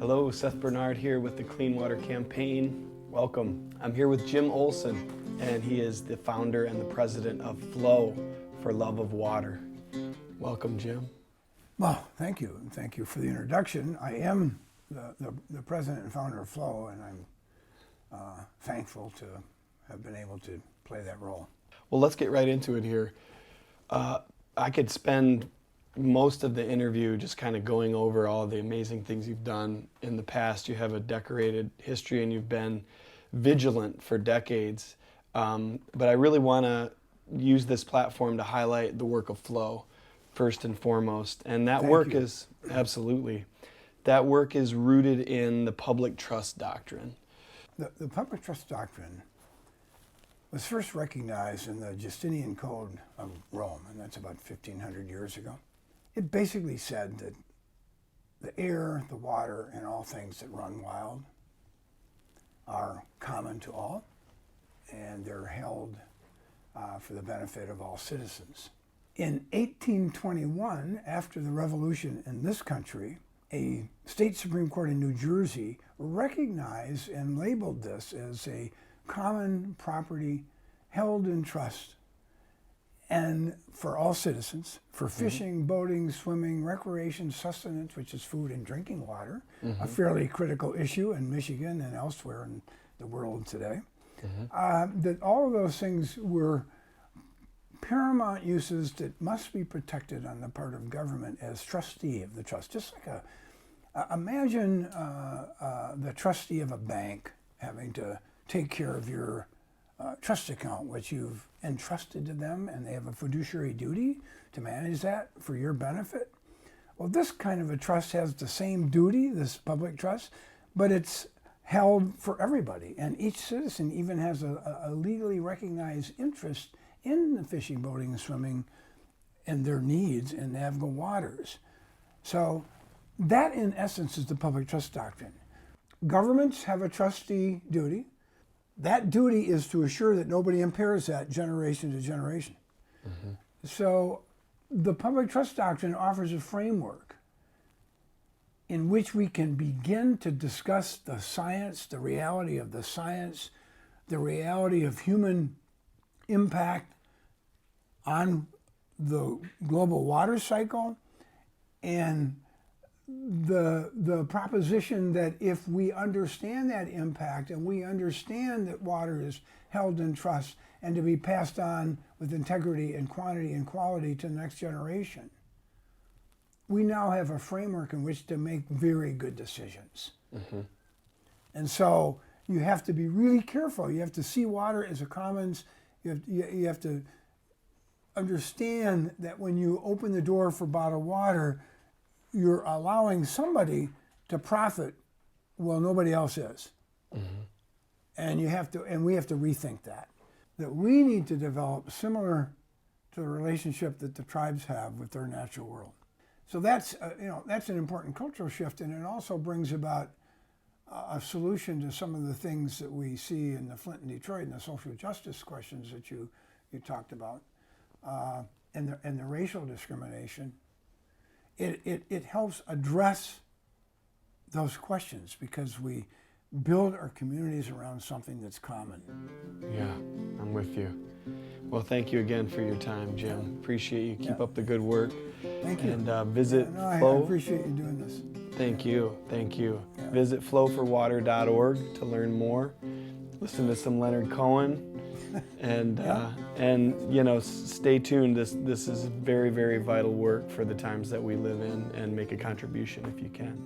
Hello, Seth Bernard here with the Clean Water Campaign. Welcome. I'm here with Jim Olson, and he is the founder and the president of Flow for Love of Water. Welcome, Jim. Well, thank you, and thank you for the introduction. I am the president and founder of Flow, and I'm thankful to have been able to play that role. Well, let's get right into it here. I could spend most of the interview just kind of going over all the amazing things you've done in the past. You have a decorated history and you've been vigilant for decades. But I really want to use this platform to highlight the work of Flow first and foremost. And that work is, absolutely, that work is rooted in the public trust doctrine. The public trust doctrine was first recognized in the Justinian Code of Rome, and that's about 1,500 years ago. It basically said that the air, the water, and all things that run wild are common to all, and they're held for the benefit of all citizens. In 1821, after the revolution in this country, a state Supreme Court in New Jersey recognized and labeled this as a common property held in trust and for all citizens, for fishing, boating, swimming, recreation, sustenance, which is food and drinking water, a fairly critical issue in Michigan and elsewhere in the world today. That all of those things were paramount uses that must be protected on the part of government as trustee of the trust. Just like imagine the trustee of a bank having to take care of your trust account, which you've entrusted to them, and they have a fiduciary duty to manage that for your benefit. Well, this kind of a trust has the same duty, this public trust, but it's held for everybody, and each citizen even has a legally recognized interest in the fishing, boating, and swimming and their needs in navigable waters. So that, in essence, is the public trust doctrine. Governments have a trustee duty. That duty is to assure that nobody impairs that generation to generation. So the public trust doctrine offers a framework in which we can begin to discuss the science, the reality of the science, the reality of human impact on the global water cycle, and the proposition that if we understand that impact and we understand that water is held in trust and to be passed on with integrity and quantity and quality to the next generation, we now have a framework in which to make very good decisions. And so you have to be really careful. You have to see water as a commons. You have to understand that when you open the door for bottled water, you're allowing somebody to profit while nobody else is. And we have to rethink that we need to develop similar to the relationship that the tribes have with their natural world. So that's an important cultural shift, and it also brings about a solution to some of the things that we see in the Flint and Detroit and the social justice questions that you talked about, and the racial discrimination. It helps address those questions because we build our communities around something that's common. Yeah, I'm with you. Well, thank you again for your time, Jim. Appreciate you. Keep up the good work. Thank you. And visit Flow. I appreciate you doing this. Thank you. Yeah. Visit flowforwater.org to learn more. Listen to some Leonard Cohen. And stay tuned. This is very, very vital work for the times that we live in, and make a contribution if you can.